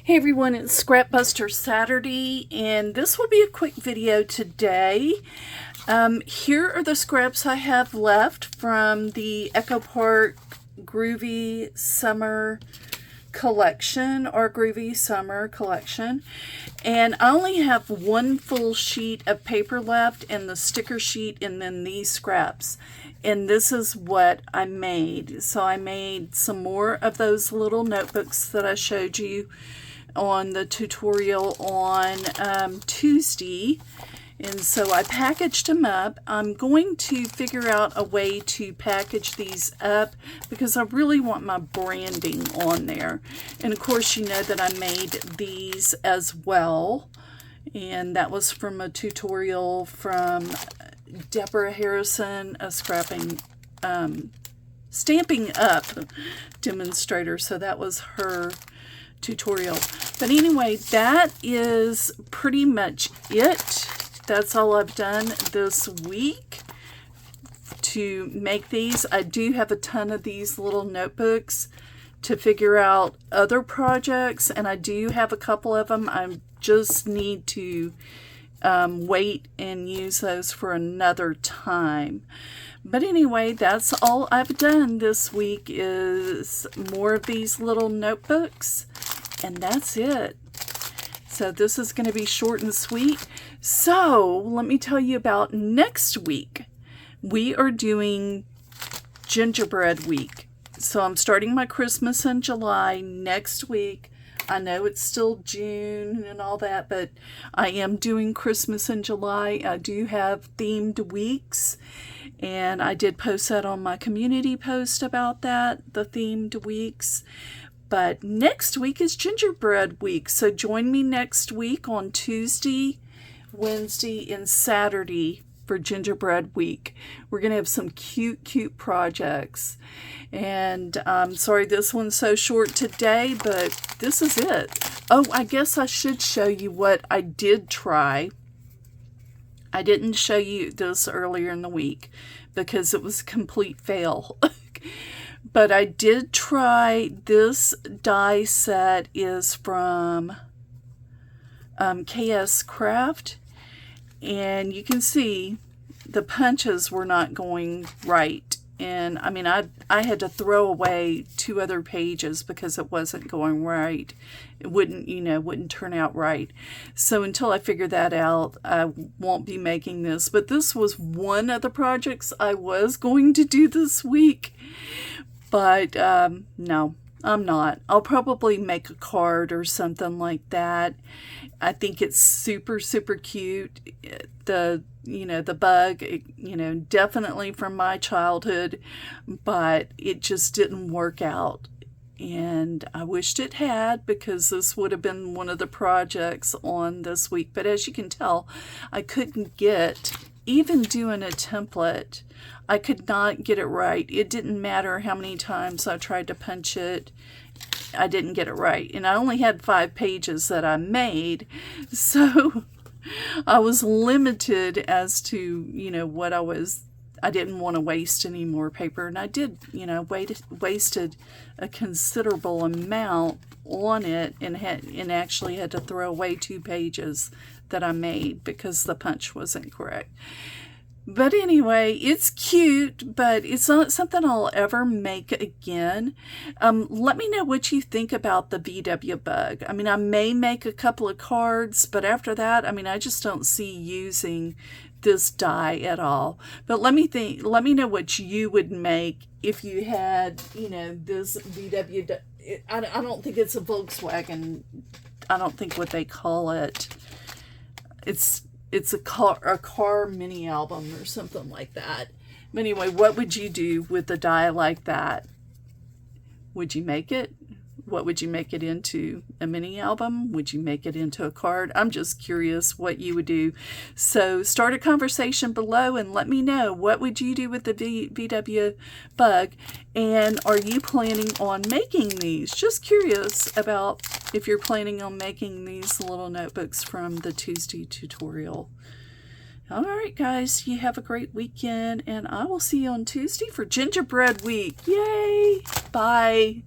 Hey everyone, it's Scrapbuster Saturday, and this will be a quick video today. Here are the scraps I have left from the Echo Park Groovy Summer collection, or Groovy Summer collection. And I only have one full sheet of paper left, and the sticker sheet, and then these scraps. And this is what I made. So I made some more of those little notebooks that I showed you on the tutorial on Tuesday, and so I packaged them up. I'm going to figure out a way to package these up because I really want my branding on there. And of course, you know that I made these as well, and that was from a tutorial from Deborah Harrison, a Stampin' Up demonstrator. So that was her tutorial. But anyway, that is pretty much it. That's all I've done this week to make these. I do have a ton of these little notebooks to figure out other projects, and I do have a couple of them. I just need to wait and use those for another time. But anyway, that's all I've done this week, is more of these little notebooks, and that's it. So this is going to be short and sweet. So let me tell you about next week. We are doing gingerbread week. So I'm starting my Christmas in July next week. I know it's still June and all that, but I am doing Christmas in July. I do have themed weeks, and I did post that on my community post about that, the themed weeks. But next week is gingerbread week, so join me next week on Tuesday, Wednesday, and Saturday for gingerbread week. We're going to have some cute projects. And I'm sorry this one's so short today, but this is it. Oh, I guess I should show you what I did try. I didn't show you this earlier in the week because it was a complete fail. But I did try this die set. Is from KS Craft, and you can see the punches were not going right. And I mean, I had to throw away 2 other pages because it wasn't going right. It wouldn't turn out right. So until I figure that out, I won't be making this. But this was one of the projects I was going to do this week. But no, I'm not. I'll probably make a card or something like that. I think it's super cute. The bug, definitely from my childhood, but it just didn't work out. And I wished it had, because this would have been one of the projects on this week. But as you can tell, I couldn't get, even doing a template, I could not get it right. It didn't matter how many times I tried to punch it. I didn't get it right. And I only had 5 pages that I made. So I was limited as to, what I didn't want to waste any more paper. And I did, wasted a considerable amount on it, and actually had to throw away 2 pages that I made because the punch wasn't correct. But anyway, it's cute, but it's not something I'll ever make again. Let me know what you think about the VW bug. I mean, I may make a couple of cards, but after that, I mean, I just don't see using this die at all. But let me know what you would make if you had, this VW. I don't think it's a Volkswagen. I don't think what they call it. It's a car mini album or something like that. But anyway, what would you do with a die like that? Would you make it? What would you make it into? A mini album? Would you make it into a card? I'm just curious what you would do. So start a conversation below and let me know, what would you do with the VW bug? And are you planning on making these? Just curious about if you're planning on making these little notebooks from the Tuesday tutorial. All right, guys, you have a great weekend, and I will see you on Tuesday for Gingerbread Week. Yay! Bye.